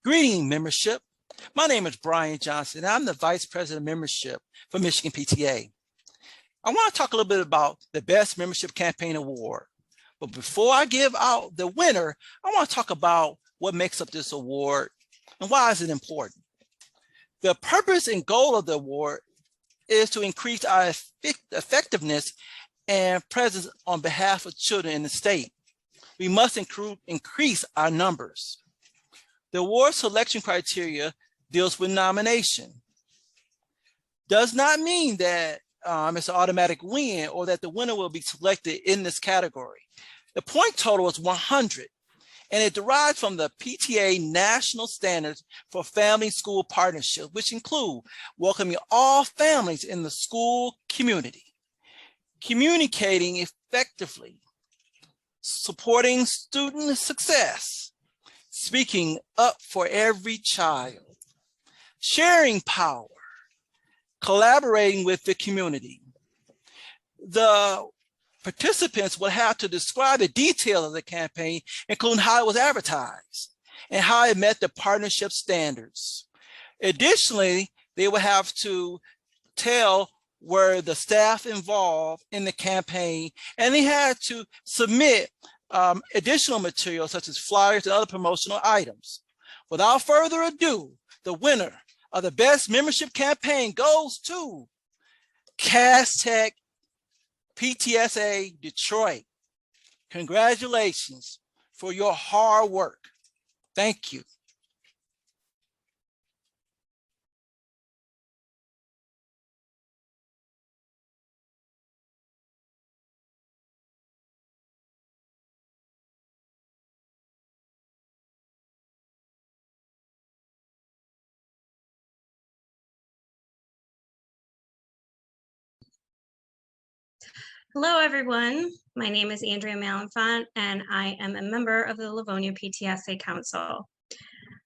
Greeting membership. My name is Brian Johnson, and I'm the Vice President of Membership for Michigan PTA. I want to talk a little bit about the Best Membership Campaign Award. But before I give out the winner, I want to talk about what makes up this award and why is it important. The purpose and goal of the award is to increase our effectiveness and presence on behalf of children in the state. We must increase our numbers. The award selection criteria deals with nomination. Does not mean that it's an automatic win or that the winner will be selected in this category. The point total is 100, and it derives from the PTA National Standards for Family-School Partnerships, which include welcoming all families in the school community, communicating effectively, supporting student success, speaking up for every child, sharing power, collaborating with the community. The participants will have to describe the detail of the campaign, including how it was advertised and how it met the partnership standards. Additionally, they will have to tell were the staff involved in the campaign, and they had to submit additional materials such as flyers and other promotional items. Without further ado, the winner of the Best Membership Campaign goes to Castech PTSA Detroit. Congratulations for your hard work. Thank you. Hello, everyone. My name is Andrea Malenfant, and I am a member of the Livonia PTSA Council.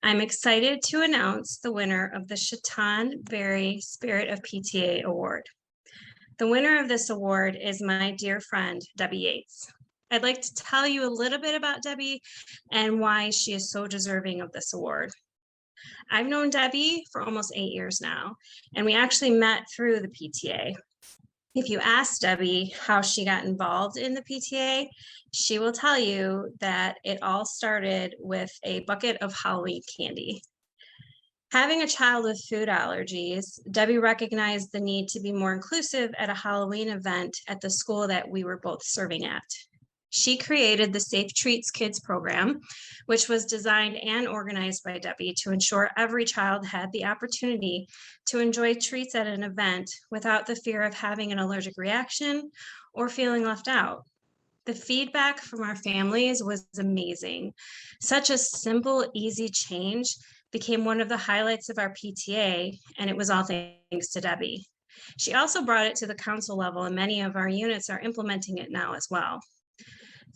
I'm excited to announce the winner of the Chaton Berry Spirit of PTA Award. The winner of this award is my dear friend, Debbie Yates. I'd like to tell you a little bit about Debbie and why she is so deserving of this award. I've known Debbie for almost 8 years now, and we actually met through the PTA. If you ask Debbie how she got involved in the PTA, she will tell you that it all started with a bucket of Halloween candy. Having a child with food allergies, Debbie recognized the need to be more inclusive at a Halloween event at the school that we were both serving at. She created the Safe Treats Kids program, which was designed and organized by Debbie to ensure every child had the opportunity to enjoy treats at an event without the fear of having an allergic reaction or feeling left out. The feedback from our families was amazing. Such a simple, easy change became one of the highlights of our PTA, and it was all thanks to Debbie. She also brought it to the council level, and many of our units are implementing it now as well.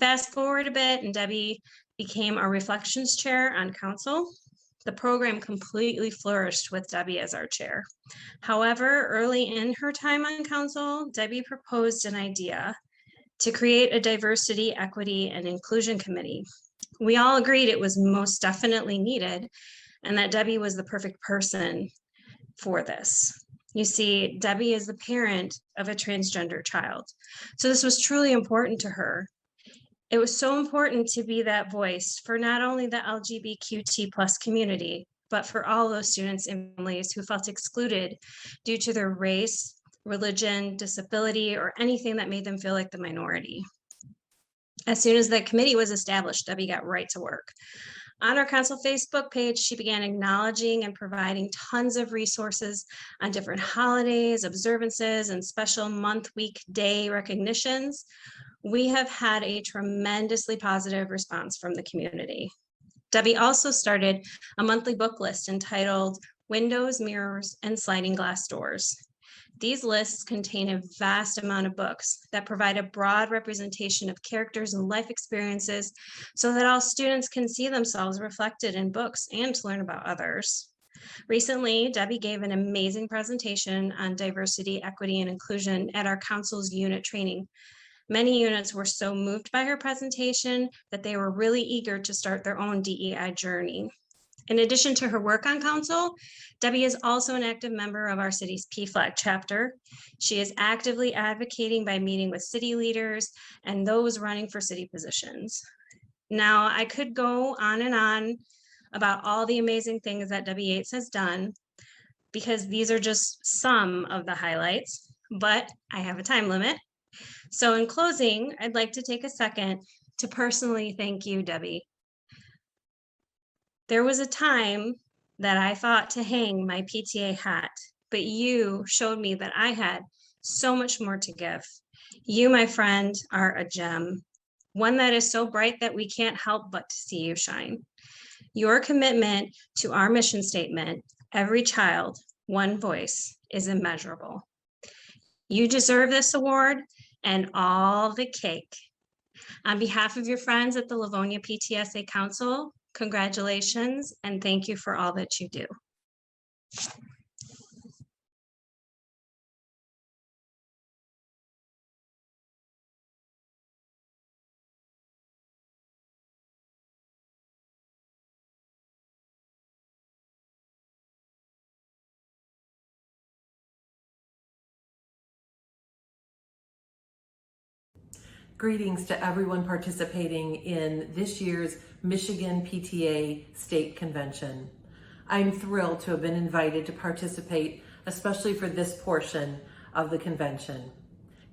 Fast forward a bit, and Debbie became our reflections chair on council. The program completely flourished with Debbie as our chair. However, early in her time on council, Debbie proposed an idea to create a diversity, equity, and inclusion committee. We all agreed it was most definitely needed and that Debbie was the perfect person for this. You see, Debbie is the parent of a transgender child. So this was truly important to her. It was so important to be that voice for not only the LGBTQ+ community, but for all those students and families who felt excluded due to their race, religion, disability, or anything that made them feel like the minority. As soon as the committee was established, Debbie got right to work. On our council Facebook page, she began acknowledging and providing tons of resources on different holidays, observances, and special month, week, day recognitions. We have had a tremendously positive response from the community. Debbie also started a monthly book list entitled Windows, Mirrors, and Sliding Glass Doors. These lists contain a vast amount of books that provide a broad representation of characters and life experiences so that all students can see themselves reflected in books and to learn about others. Recently, Debbie gave an amazing presentation on diversity, equity, and inclusion at our council's unit training. Many units were so moved by her presentation that they were really eager to start their own DEI journey. In addition to her work on council, Debbie is also an active member of our city's PFLAG chapter. She is actively advocating by meeting with city leaders and those running for city positions. Now, I could go on and on about all the amazing things that Debbie Yates has done, because these are just some of the highlights, but I have a time limit. So in closing, I'd like to take a second to personally thank you, Debbie. There was a time that I thought to hang my PTA hat, but you showed me that I had so much more to give. You, my friend, are a gem, one that is so bright that we can't help but to see you shine. Your commitment to our mission statement, every child, one voice, is immeasurable. You deserve this award and all the cake. On behalf of your friends at the Livonia PTSA Council, congratulations and thank you for all that you do. Greetings to everyone participating in this year's Michigan PTA State Convention. I'm thrilled to have been invited to participate, especially for this portion of the convention.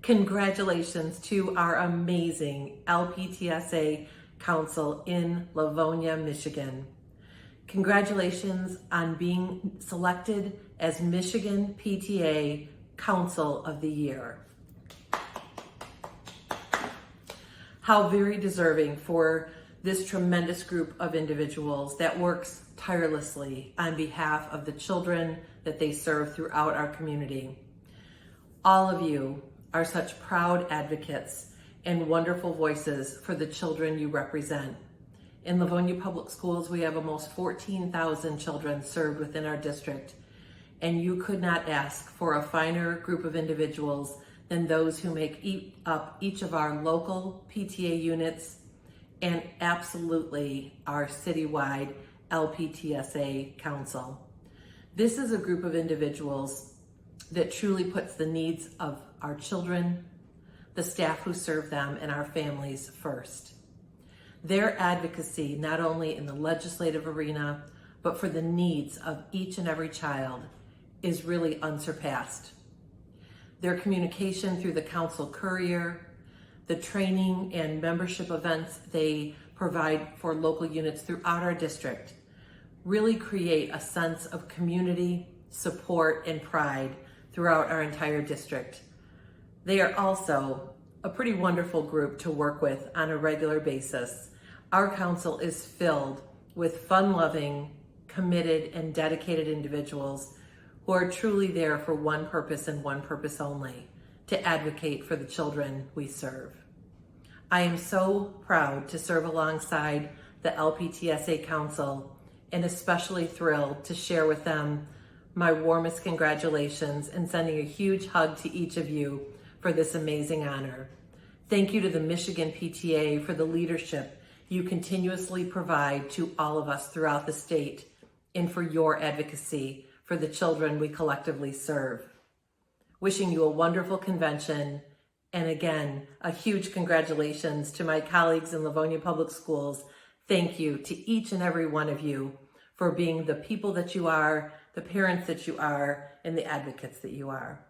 Congratulations to our amazing LPTSA Council in Livonia, Michigan. Congratulations on being selected as Michigan PTA Council of the Year. How very deserving for this tremendous group of individuals that works tirelessly on behalf of the children that they serve throughout our community. All of you are such proud advocates and wonderful voices for the children you represent. In Livonia Public Schools, we have almost 14,000 children served within our district, and you could not ask for a finer group of individuals than those who make up each of our local PTA units and absolutely our citywide LPTSA Council. This is a group of individuals that truly puts the needs of our children, the staff who serve them, and our families first. Their advocacy, not only in the legislative arena, but for the needs of each and every child, is really unsurpassed. Their communication through the council courier, the training and membership events they provide for local units throughout our district really create a sense of community, support, and pride throughout our entire district. They are also a pretty wonderful group to work with on a regular basis. Our council is filled with fun-loving, committed, and dedicated individuals who are truly there for one purpose and one purpose only, to advocate for the children we serve. I am so proud to serve alongside the LPTSA Council and especially thrilled to share with them my warmest congratulations and sending a huge hug to each of you for this amazing honor. Thank you to the Michigan PTA for the leadership you continuously provide to all of us throughout the state and for your advocacy for the children we collectively serve. Wishing you a wonderful convention, and again, a huge congratulations to my colleagues in Livonia Public Schools. Thank you to each and every one of you for being the people that you are, the parents that you are, and the advocates that you are.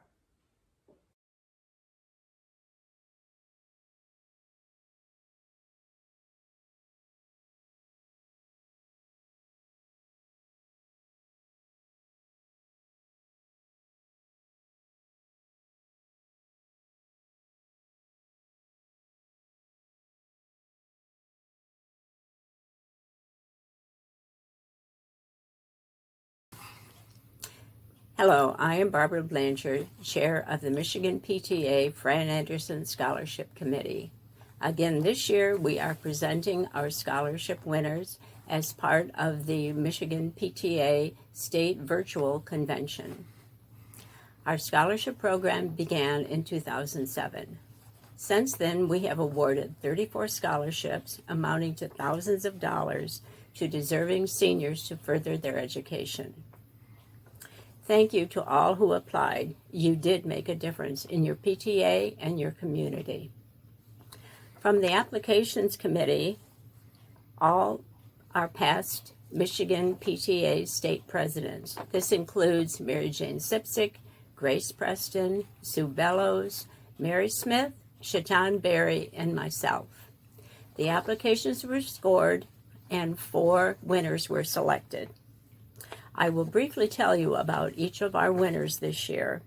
Hello, I am Barbara Blanchard, Chair of the Michigan PTA Fran Anderson Scholarship Committee. Again, this year we are presenting our scholarship winners as part of the Michigan PTA State Virtual Convention. Our scholarship program began in 2007. Since then, we have awarded 34 scholarships amounting to thousands of dollars to deserving seniors to further their education. Thank you to all who applied. You did make a difference in your PTA and your community. From the Applications Committee, all are past Michigan PTA state presidents. This includes Mary Jane Sipsick, Grace Preston, Sue Bellows, Mary Smith, Shatan Berry, and myself. The applications were scored and 4 winners were selected. I will briefly tell you about each of our winners this year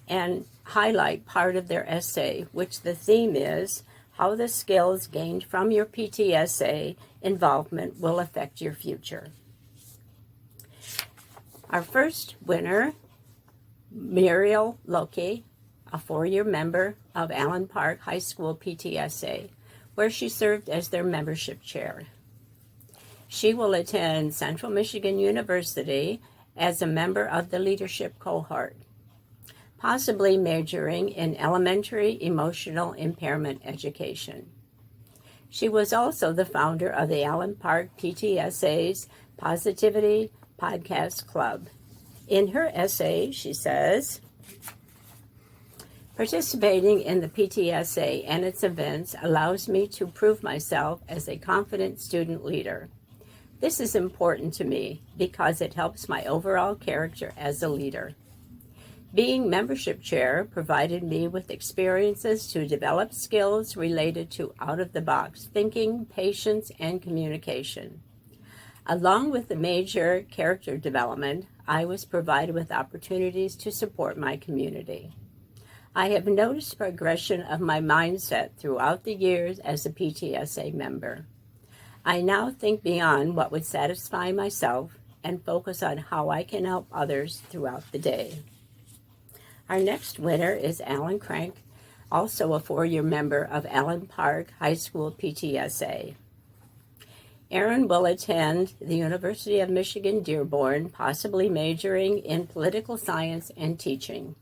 and highlight part of their essay, which the theme is how the skills gained from your PTSA involvement will affect your future. Our first winner, Muriel Loki, a 4-year member of Allen Park High School PTSA, where she served as their membership chair. She will attend Central Michigan University as a member of the leadership cohort, possibly majoring in elementary emotional impairment education. She was also the founder of the Allen Park PTSA's Positivity Podcast Club. In her essay, she says, participating in the PTSA and its events allows me to prove myself as a confident student leader. This is important to me because it helps my overall character as a leader. Being membership chair provided me with experiences to develop skills related to out-of-the-box thinking, patience, and communication. Along with the major character development, I was provided with opportunities to support my community. I have noticed progression of my mindset throughout the years as a PTSA member. I now think beyond what would satisfy myself and focus on how I can help others throughout the day. Our next winner is Alan Crank, also a 4-year member of Allen Park High School PTSA. Aaron will attend the University of Michigan Dearborn, possibly majoring in political science and teaching.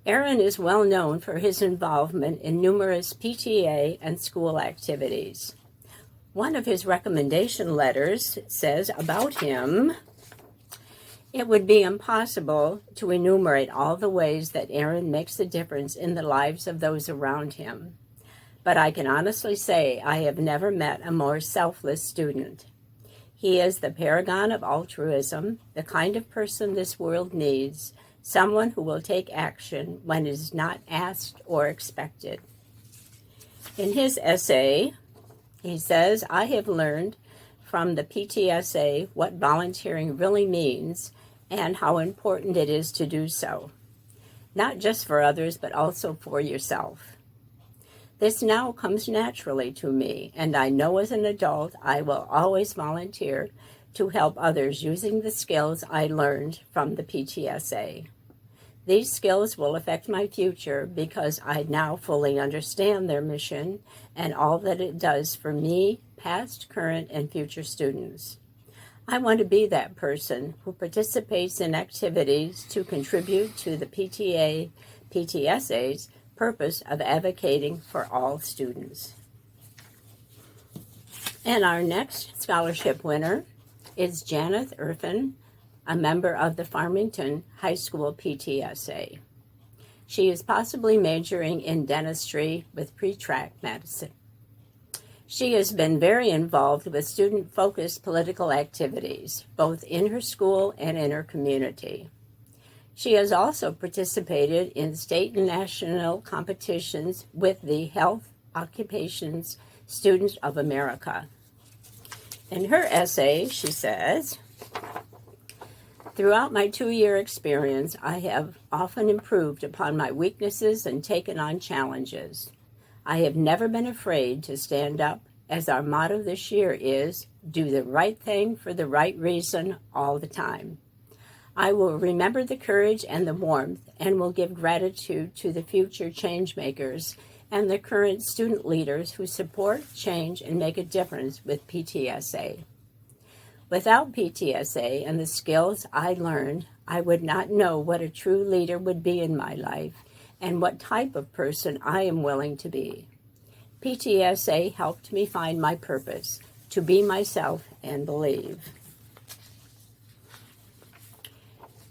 Aaron is well known for his involvement in numerous PTA and school activities. One of his recommendation letters says about him, it would be impossible to enumerate all the ways that Aaron makes a difference in the lives of those around him. But I can honestly say I have never met a more selfless student. He is the paragon of altruism, the kind of person this world needs, someone who will take action when it is not asked or expected. In his essay, he says, I have learned from the PTSA what volunteering really means and how important it is to do so, not just for others, but also for yourself. This now comes naturally to me, and I know as an adult I will always volunteer to help others using the skills I learned from the PTSA. These skills will affect my future because I now fully understand their mission and all that it does for me, past, current, and future students. I want to be that person who participates in activities to contribute to the PTSA's purpose of advocating for all students. And our next scholarship winner is Janeth Irfin, a member of the Farmington High School PTSA. She is possibly majoring in dentistry with pre-track medicine. She has been very involved with student-focused political activities, both in her school and in her community. She has also participated in state and national competitions with the Health Occupations Students of America. In her essay, she says, throughout my 2-year experience, I have often improved upon my weaknesses and taken on challenges. I have never been afraid to stand up, as our motto this year is, do the right thing for the right reason all the time. I will remember the courage and the warmth and will give gratitude to the future change makers and the current student leaders who support, change, and make a difference with PTSA. Without PTSA and the skills I learned, I would not know what a true leader would be in my life and what type of person I am willing to be. PTSA helped me find my purpose, to be myself and believe.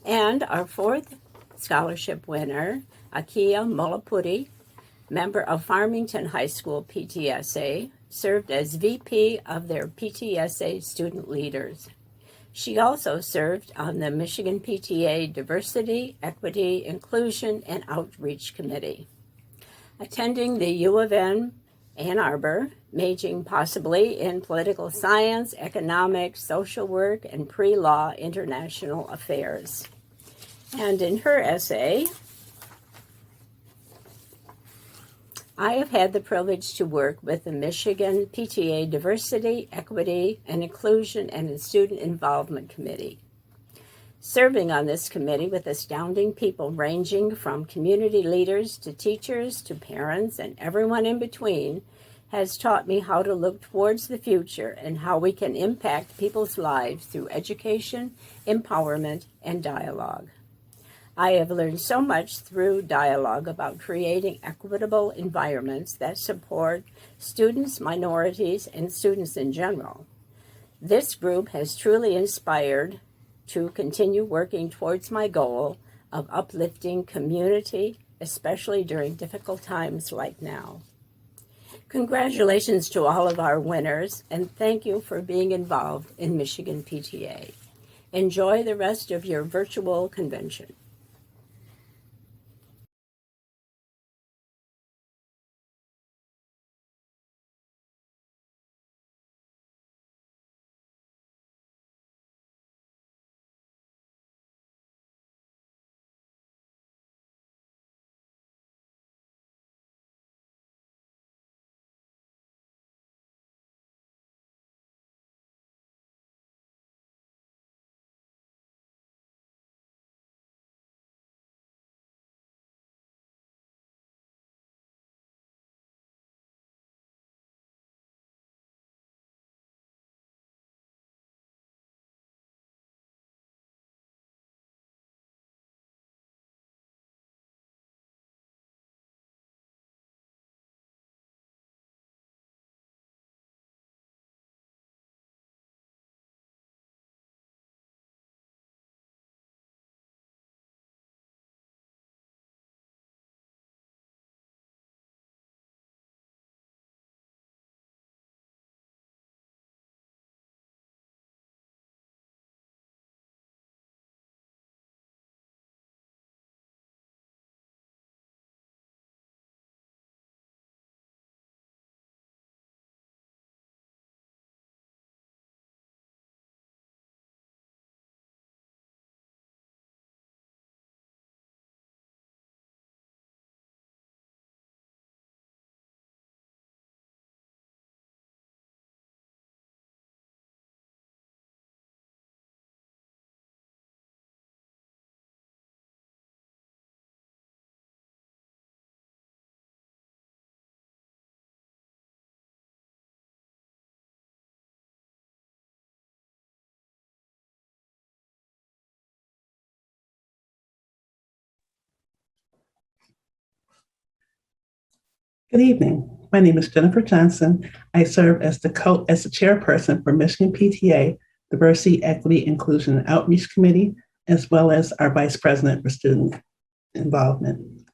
And our fourth scholarship winner, Akia Molapudi, member of Farmington High School PTSA, served as VP of their PTSA student leaders. She also served on the Michigan PTA Diversity, Equity, Inclusion, and Outreach Committee. Attending the U of N, Ann Arbor, majoring possibly in political science, economics, social work, and pre-law international affairs. And in her essay, I have had the privilege to work with the Michigan PTA Diversity, Equity, and Inclusion and Student Involvement Committee. Serving on this committee with astounding people ranging from community leaders to teachers to parents and everyone in between has taught me how to look towards the future and how we can impact people's lives through education, empowerment, and dialogue. I have learned so much through dialogue about creating equitable environments that support students, minorities, and students in general. This group has truly inspired to continue working towards my goal of uplifting community, especially during difficult times like now. Congratulations to all of our winners, and thank you for being involved in Michigan PTA. Enjoy the rest of your virtual convention. Good evening. My name is Jennifer Johnson. I serve as the chairperson for Michigan PTA Diversity, Equity, Inclusion, and Outreach Committee, as well as our vice president for student involvement.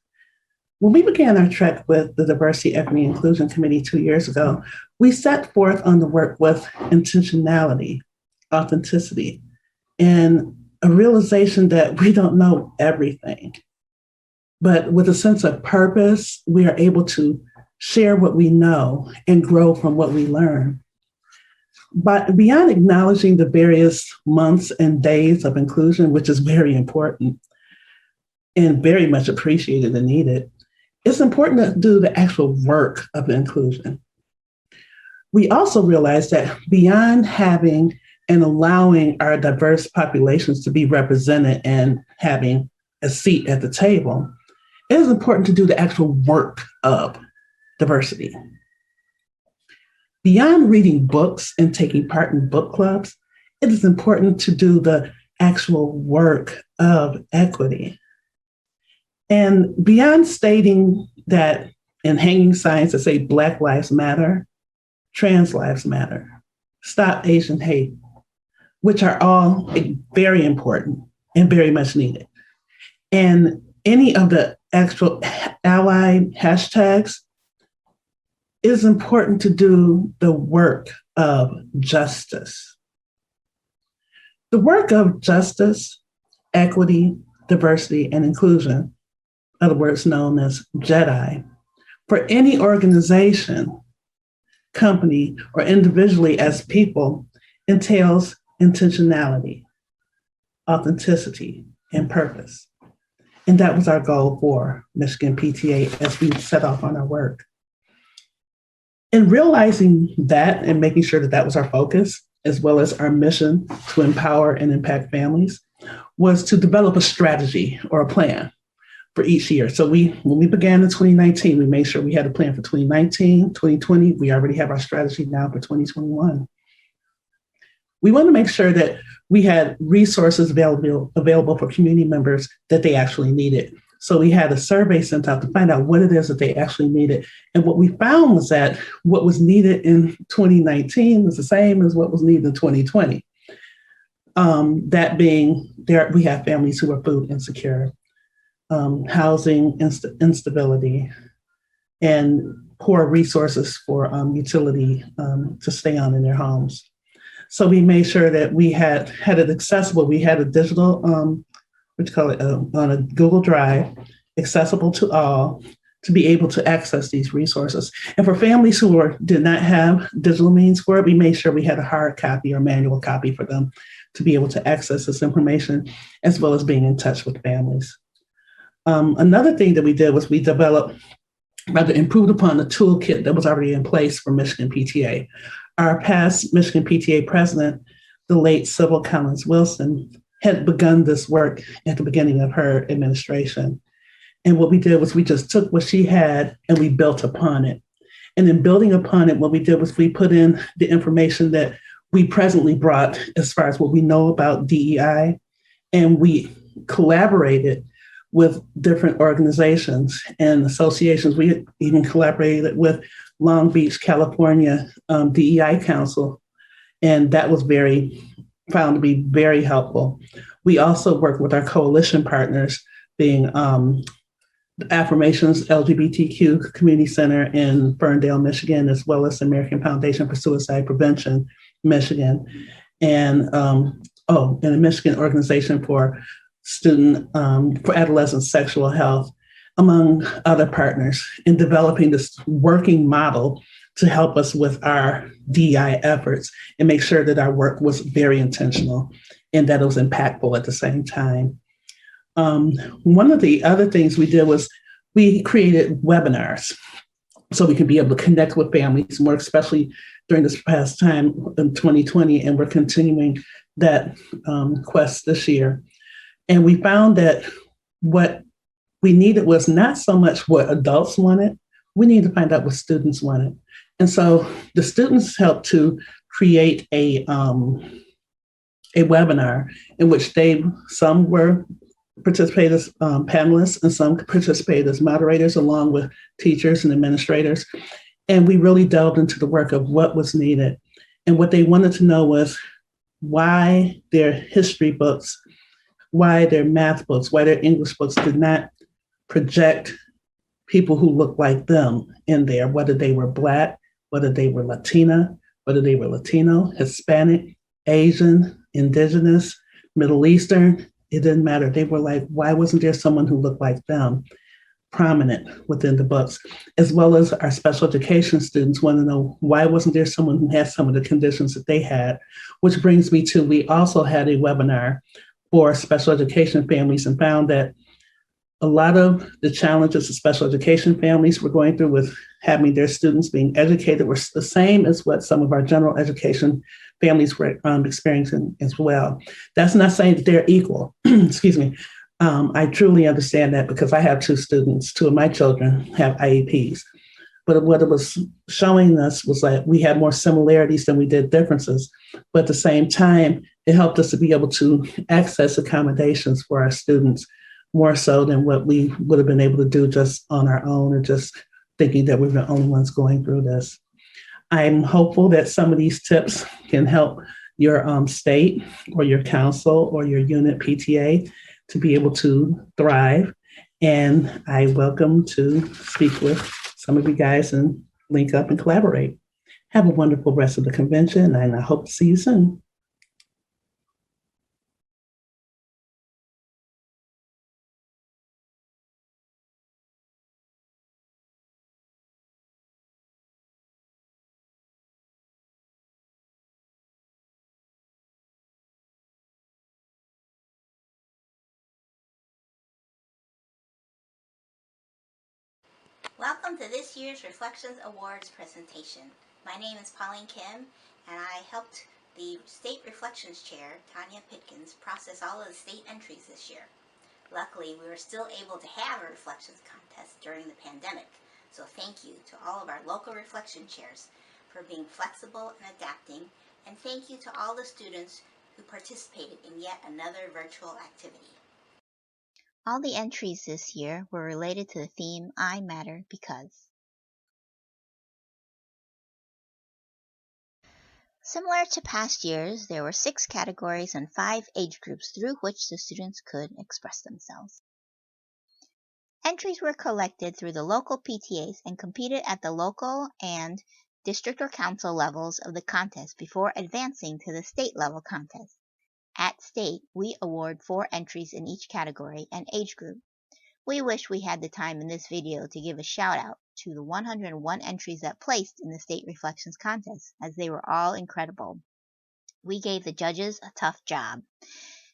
When we began our trek with the Diversity, Equity, and Inclusion Committee 2 years ago, we set forth on the work with intentionality, authenticity, and a realization that we don't know everything. But with a sense of purpose, we are able to share what we know and grow from what we learn. But beyond acknowledging the various months and days of inclusion, which is very important and very much appreciated and needed, it's important to do the actual work of inclusion. We also realize that beyond having and allowing our diverse populations to be represented and having a seat at the table, it is important to do the actual work of diversity. Beyond reading books and taking part in book clubs, it is important to do the actual work of equity. And beyond stating that and hanging signs that say Black Lives Matter, trans lives matter. Stop Asian Hate, which are all very important and very much needed. And any of the actual allied hashtags is important to do the work of justice. The work of justice, equity, diversity, and inclusion, in other words known as JEDI, for any organization, company, or individually as people entails intentionality, authenticity, and purpose. And that was our goal for Michigan PTA as we set off on our work. In realizing that and making sure that that was our focus, as well as our mission to empower and impact families, was to develop a strategy or a plan for each year. So when we began in 2019, we made sure we had a plan for 2019, 2020. We already have our strategy now for 2021. We want to make sure that we had resources available for community members that they actually needed. So we had a survey sent out to find out what it is that they actually needed. And what we found was that what was needed in 2019 was the same as what was needed in 2020. That being, we have families who are food insecure, housing instability, and poor resources for utility to stay on in their homes. So we made sure that we had it accessible. We had a digital, on a Google Drive, accessible to all, to be able to access these resources. And for families who did not have digital means for it, we made sure we had a hard copy or manual copy for them to be able to access this information, as well as being in touch with families. Another thing that we did was we improved upon the toolkit that was already in place for Michigan PTA. Our past Michigan PTA president, the late Sybil Collins Wilson, had begun this work at the beginning of her administration. And what we did was we just took what she had and we built upon it. And in building upon it, what we did was we put in the information that we presently brought as far as what we know about DEI, and we collaborated with different organizations and associations. We even collaborated with Long Beach, California DEI Council, and that was found to be very helpful. We also work with our coalition partners, being Affirmations LGBTQ Community Center in Ferndale, Michigan, as well as the American Foundation for Suicide Prevention, Michigan, and a Michigan Organization for Adolescent Sexual Health, among other partners, in developing this working model to help us with our DEI efforts and make sure that our work was very intentional and that it was impactful at the same time. One of the other things we did was we created webinars so we could be able to connect with families more, especially during this past time in 2020, and we're continuing that quest this year. And we found that what we needed was not so much what adults wanted, we needed to find out what students wanted. And so the students helped to create a webinar in which some were participate as panelists and some participate as moderators, along with teachers and administrators. And we really delved into the work of what was needed. And what they wanted to know was why their history books, why their math books, why their English books did not project people who looked like them in there, whether they were Black, whether they were Latina, whether they were Latino, Hispanic, Asian, Indigenous, Middle Eastern. It didn't matter. They were like, why wasn't there someone who looked like them prominent within the books? As well as our special education students want to know, why wasn't there someone who had some of the conditions that they had? Which brings me to, we also had a webinar for special education families and found that a lot of the challenges that special education families were going through with having their students being educated were the same as what some of our general education families were experiencing as well. That's not saying that they're equal. Excuse me. I truly understand that because I have two of my children have IEPs. But what it was showing us was that we had more similarities than we did differences. But at the same time, it helped us to be able to access accommodations for our students more so than what we would have been able to do just on our own, or just thinking that we're the only ones going through this. I'm hopeful that some of these tips can help your state or your council or your unit PTA to be able to thrive. And I welcome to speak with some of you guys and link up and collaborate. Have a wonderful rest of the convention, and I hope to see you soon. Welcome to this year's Reflections Awards presentation. My name is Pauline Kim, and I helped the State Reflections Chair, Tanya Pitkins, process all of the state entries this year. Luckily, we were still able to have a reflections contest during the pandemic, so thank you to all of our local reflection chairs for being flexible and adapting, and thank you to all the students who participated in yet another virtual activity. All the entries this year were related to the theme I Matter Because. Similar to past years, there were 6 categories and 5 age groups through which the students could express themselves. Entries were collected through the local PTAs and competed at the local and district or council levels of the contest before advancing to the state level contest. At state, we award 4 entries in each category and age group. We wish we had the time in this video to give a shout out to the 101 entries that placed in the State Reflections Contest, as they were all incredible. We gave the judges a tough job.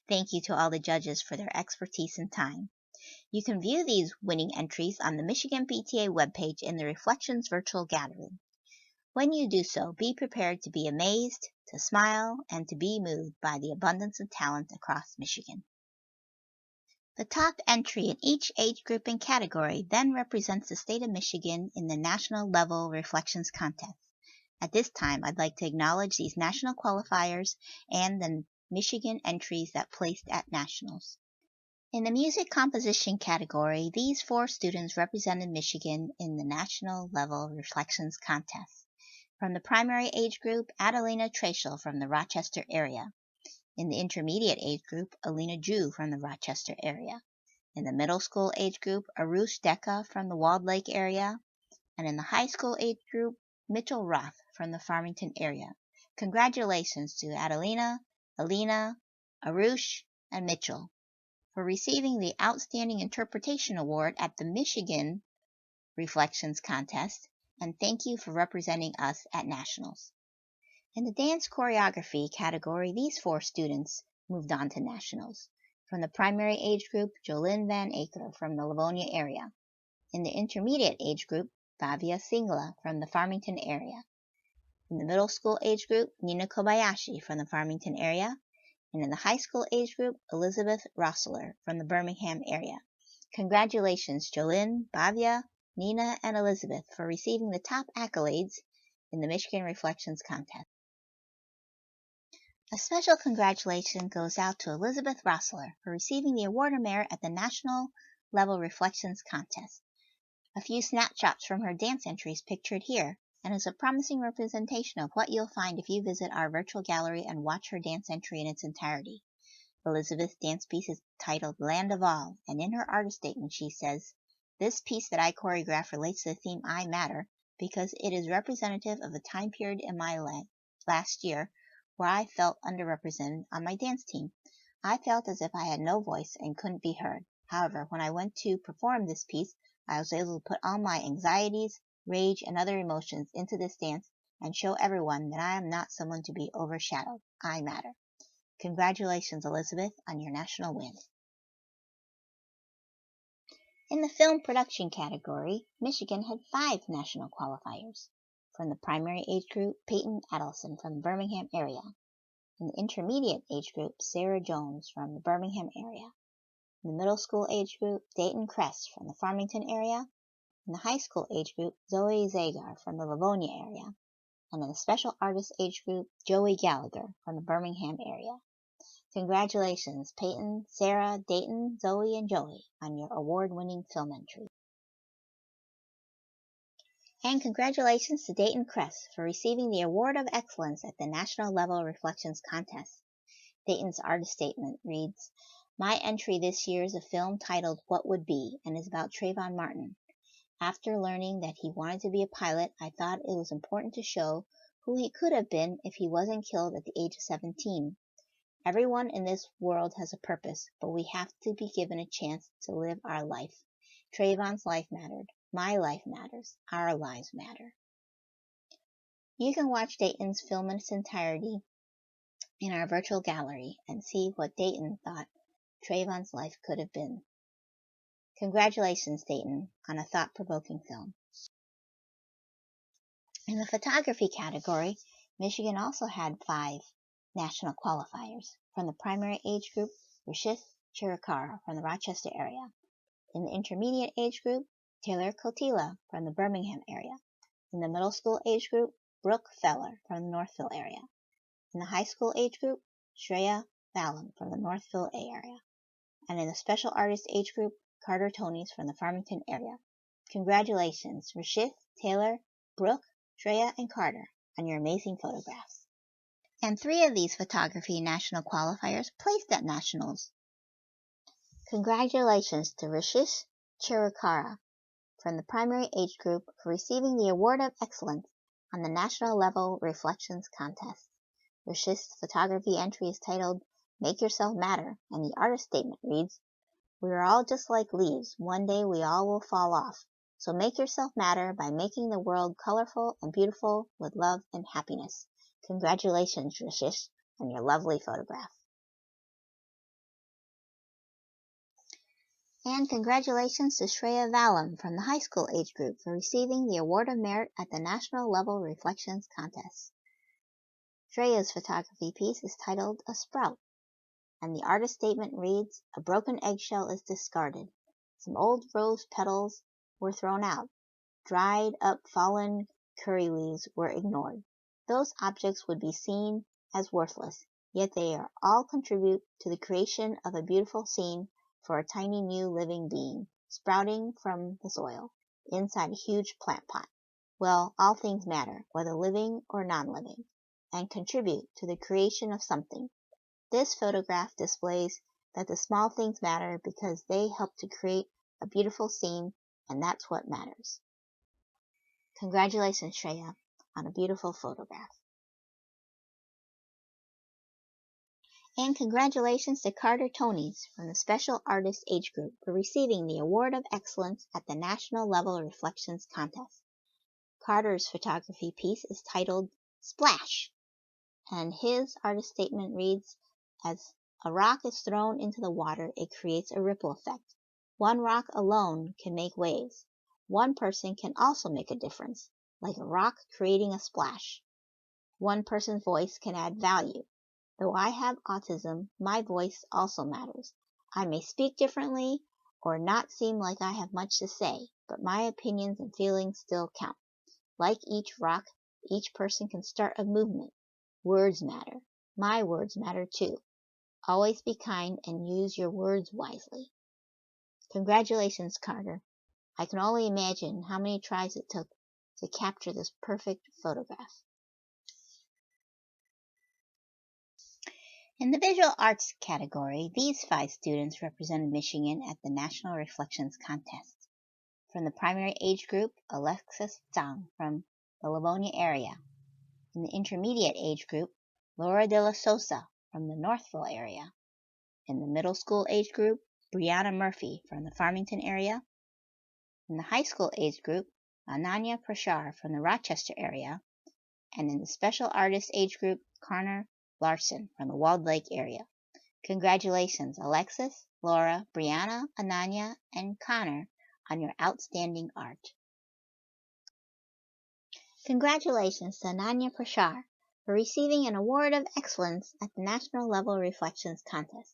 Thank you to all the judges for their expertise and time. You can view these winning entries on the Michigan PTA webpage in the Reflections Virtual Gallery. When you do so, be prepared to be amazed, to smile, and to be moved by the abundance of talent across Michigan. The top entry in each age group and category then represents the state of Michigan in the national level reflections contest. At this time, I'd like to acknowledge these national qualifiers and the Michigan entries that placed at nationals. In the music composition category, these 4 students represented Michigan in the national level reflections contest. From the primary age group, Adelina Trachel from the Rochester area. In the intermediate age group, Alina Drew from the Rochester area. In the middle school age group, Arush Deka from the Walled Lake area. And in the high school age group, Mitchell Roth from the Farmington area. Congratulations to Adelina, Alina, Arush, and Mitchell for receiving the Outstanding Interpretation Award at the Michigan Reflections Contest, and thank you for representing us at Nationals. In the dance choreography category, these 4 students moved on to nationals. From the primary age group, Jolynn Van Aker from the Livonia area. In the intermediate age group, Bhavya Singla from the Farmington area. In the middle school age group, Nina Kobayashi from the Farmington area. And in the high school age group, Elizabeth Rossler from the Birmingham area. Congratulations, Jolynn, Bhavya, Nina, and Elizabeth for receiving the top accolades in the Michigan Reflections Contest. A special congratulations goes out to Elizabeth Rossler for receiving the Award of Merit at the National Level Reflections Contest. A few snapshots from her dance entries pictured here, and is a promising representation of what you'll find if you visit our virtual gallery and watch her dance entry in its entirety. Elizabeth's dance piece is titled Land of All, and in her artist statement she says, "This piece that I choreographed relates to the theme I Matter because it is representative of a time period in my life last year where I felt underrepresented on my dance team. I felt as if I had no voice and couldn't be heard. However, when I went to perform this piece, I was able to put all my anxieties, rage, and other emotions into this dance and show everyone that I am not someone to be overshadowed. I matter." Congratulations, Elizabeth, on your national win. In the film production category, Michigan had 5 national qualifiers. From the primary age group, Peyton Adelson from the Birmingham area. In the intermediate age group, Sarah Jones from the Birmingham area. In the middle school age group, Dayton Kress from the Farmington area. In the high school age group, Zoe Zagar from the Livonia area. And in the special artist age group, Joey Gallagher from the Birmingham area. Congratulations, Peyton, Sarah, Dayton, Zoe, and Joey on your award-winning film entry. And congratulations to Dayton Crest for receiving the Award of Excellence at the National Level Reflections Contest. Dayton's artist statement reads, "My entry this year is a film titled What Would Be and is about Trayvon Martin. After learning that he wanted to be a pilot, I thought it was important to show who he could have been if he wasn't killed at the age of 17. Everyone in this world has a purpose, but we have to be given a chance to live our life. Trayvon's life mattered. My life matters. Our lives matter." You can watch Dayton's film in its entirety in our virtual gallery and see what Dayton thought Trayvon's life could have been. Congratulations, Dayton, on a thought-provoking film. In the photography category, Michigan also had 5 national qualifiers. From the primary age group, Rashith Chirikara from the Rochester area. In the intermediate age group, Taylor Cotila from the Birmingham area. In the middle school age group, Brooke Feller from the Northville area. In the high school age group, Shreya Vallam from the Northville area. And in the special artist age group, Carter Tonys from the Farmington area. Congratulations, Rashith, Taylor, Brooke, Shreya, and Carter, on your amazing photographs. And 3 of these photography national qualifiers placed at nationals. Congratulations to Rashith Chirikara from the primary age group for receiving the Award of Excellence on the National Level Reflections Contest. Rashith's photography entry is titled Make Yourself Matter, and the artist statement reads, "We are all just like leaves. One day we all will fall off. So make yourself matter by making the world colorful and beautiful with love and happiness." Congratulations, Rashith, on your lovely photograph. And congratulations to Shreya Vallam from the high school age group for receiving the Award of Merit at the National Level Reflections Contest. Shreya's photography piece is titled A Sprout, and the artist statement reads, "A broken eggshell is discarded. Some old rose petals were thrown out. Dried up fallen curry leaves were ignored. Those objects would be seen as worthless, yet they all contribute to the creation of a beautiful scene for a tiny new living being, sprouting from the soil, inside a huge plant pot. Well, all things matter, whether living or non-living, and contribute to the creation of something. This photograph displays that the small things matter because they help to create a beautiful scene, and that's what matters." Congratulations, Shreya, on a beautiful photograph. And congratulations to Carter Tonys from the Special Artist Age Group for receiving the Award of Excellence at the National Level Reflections Contest. Carter's photography piece is titled Splash, and his artist statement reads, "As a rock is thrown into the water, it creates a ripple effect. One rock alone can make waves. One person can also make a difference, like a rock creating a splash. One person's voice can add value. Though I have autism, my voice also matters. I may speak differently or not seem like I have much to say, but my opinions and feelings still count. Like each rock, each person can start a movement. Words matter. My words matter too. Always be kind and use your words wisely." Congratulations, Carter. I can only imagine how many tries it took to capture this perfect photograph. In the visual arts category, these 5 students represented Michigan at the National Reflections Contest. From the primary age group, Alexis Zhang from the Livonia area. In the intermediate age group, Laura de la Sosa from the Northville area. In the middle school age group, Brianna Murphy from the Farmington area. In the high school age group, Ananya Prashar from the Rochester area. And in the special artist age group, Connor Larson from the Walled Lake area. Congratulations, Alexis, Laura, Brianna, Ananya, and Connor on your outstanding art. Congratulations to Ananya Prashar for receiving an Award of Excellence at the National Level Reflections Contest.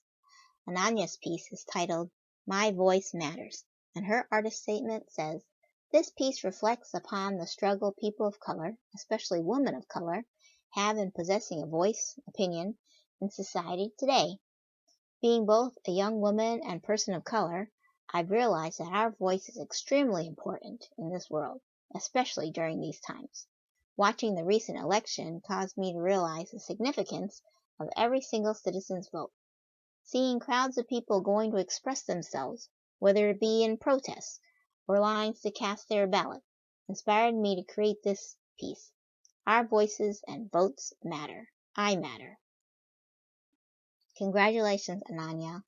Ananya's piece is titled My Voice Matters, and her artist statement says, "This piece reflects upon the struggle people of color, especially women of color, have in possessing a voice, opinion, in society today. Being both a young woman and person of color, I've realized that our voice is extremely important in this world. especially during these times. Watching the recent election caused me to realize the significance of every single citizen's vote. Seeing crowds of people going to express themselves, whether it be in protests or lines to cast their ballot, inspired me to create this piece. Our voices and votes matter. I matter. Congratulations, Ananya.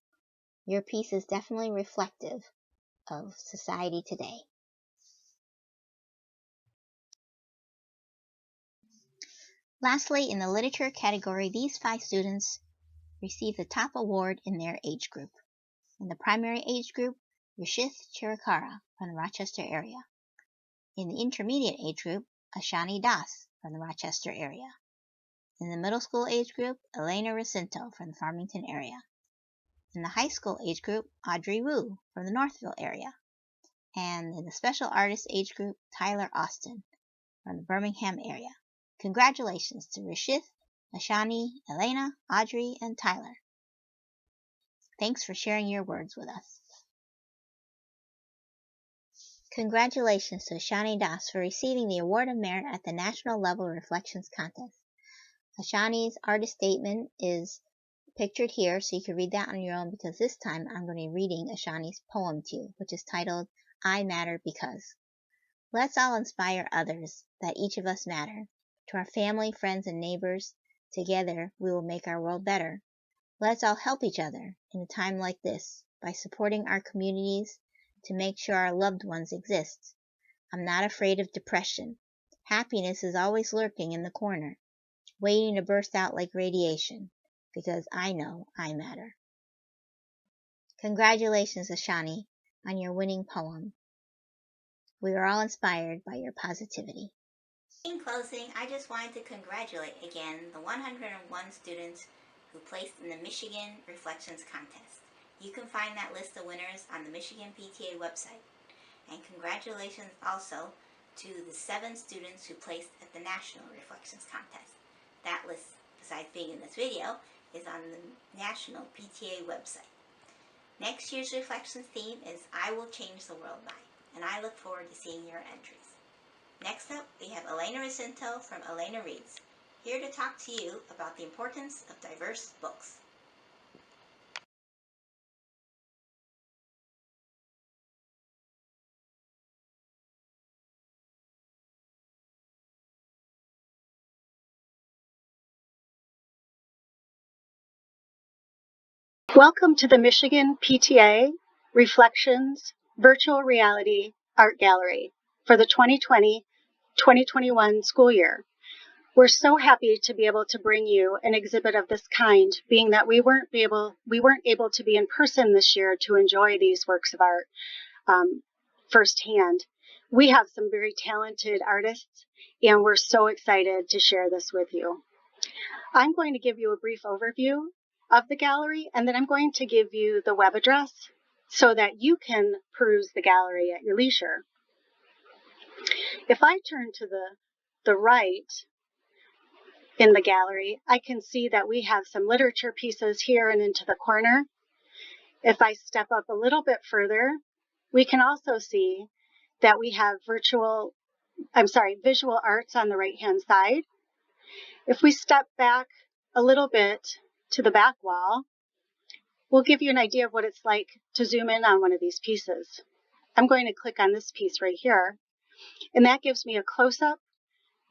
Your piece is definitely reflective of society today. Lastly, in the literature category, these 5 students received the top award in their age group. In the primary age group, Rishith Chirikara from the Rochester area. In the intermediate age group, Ashani Das from the Rochester area. In the middle school age group, Elena Racinto from the Farmington area. In the high school age group, Audrey Wu from the Northville area. And in the special artist age group, Tyler Austin from the Birmingham area. Congratulations to Rishith, Ashani, Elena, Audrey, and Tyler. Thanks for sharing your words with us. Congratulations to Ashani Das for receiving the Award of Merit at the National Level Reflections Contest. Ashani's artist statement is pictured here, so you can read that on your own, because this time I'm going to be reading Ashani's poem to you, which is titled, I Matter Because. Let's all inspire others that each of us matter. To our family, friends, and neighbors, together we will make our world better. Let's all help each other in a time like this by supporting our communities to make sure our loved ones exist. I'm not afraid of depression. Happiness is always lurking in the corner, waiting to burst out like radiation, because I know I matter. Congratulations, Ashani, on your winning poem. We are all inspired by your positivity. In closing, I just wanted to congratulate again the 101 students who placed in the Michigan Reflections Contest. You can find that list of winners on the Michigan PTA website. And congratulations also to the 7 students who placed at the National Reflections Contest. That list, besides being in this video, is on the National PTA website. Next year's Reflections theme is I Will Change the World by, and I look forward to seeing your entries. Next up, we have Elena Racinto from Elena Reads, here to talk to you about the importance of diverse books. Welcome to the Michigan PTA Reflections Virtual Reality Art Gallery for the 2020-2021 school year. We're so happy to be able to bring you an exhibit of this kind, being that we weren't able to be in person this year to enjoy these works of art firsthand. We have some very talented artists, and we're so excited to share this with you. I'm going to give you a brief overview of the gallery, and then I'm going to give you the web address so that you can peruse the gallery at your leisure. If I turn to the right in the gallery, I can see that we have some literature pieces here and into the corner. If I step up a little bit further, we can also see that we have visual arts on the right-hand side. If we step back a little bit to the back wall, we'll give you an idea of what it's like to zoom in on one of these pieces. I'm going to click on this piece right here, and that gives me a close-up.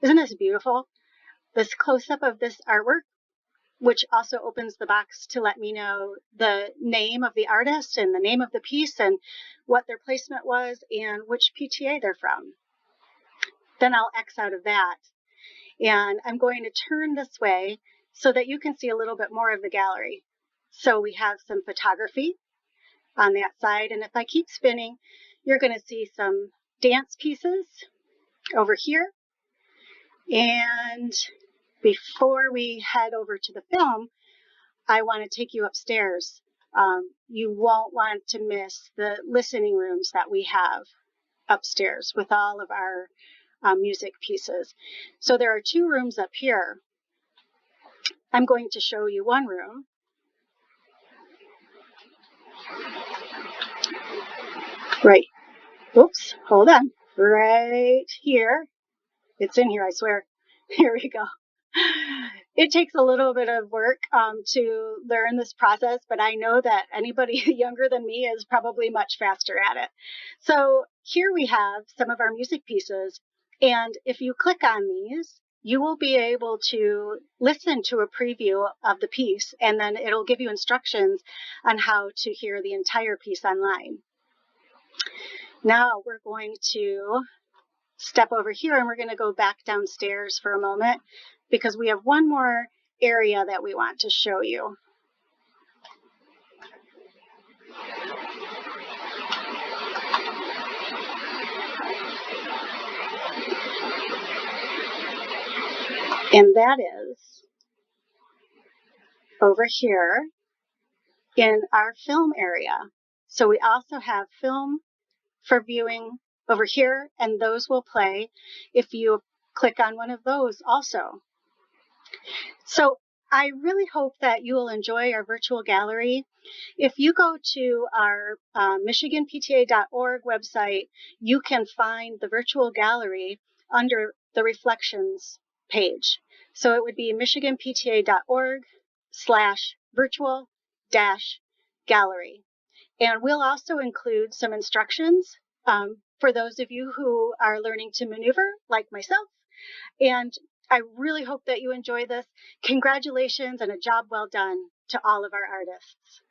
Isn't this beautiful? This close-up of this artwork, which also opens the box to let me know the name of the artist and the name of the piece and what their placement was and which PTA they're from. Then I'll X out of that, and I'm going to turn this way so that you can see a little bit more of the gallery. So we have some photography on that side, and if I keep spinning, you're going to see some dance pieces over here. And before we head over to the film, I want to take you upstairs. You won't want to miss the listening rooms that we have upstairs with all of our music pieces. So there are 2 rooms up here. I'm going to show you one room. Right. Oops, hold on. right here. It's in here, I swear. Here we go. It takes a little bit of work to learn this process, but I know that anybody younger than me is probably much faster at it. So here we have some of our music pieces. And if you click on these, you will be able to listen to a preview of the piece, and then it'll give you instructions on how to hear the entire piece online. Now we're going to step over here and we're going to go back downstairs for a moment because we have one more area that we want to show you. And that is over here in our film area. So we also have film for viewing over here, and those will play if you click on one of those also. So I really hope that you will enjoy our virtual gallery. If you go to our MichiganPTA.org website, you can find the virtual gallery under the Reflections page. So it would be MichiganPTA.org/virtual-gallery. And we'll also include some instructions for those of you who are learning to maneuver, like myself. And I really hope that you enjoy this. Congratulations and a job well done to all of our artists.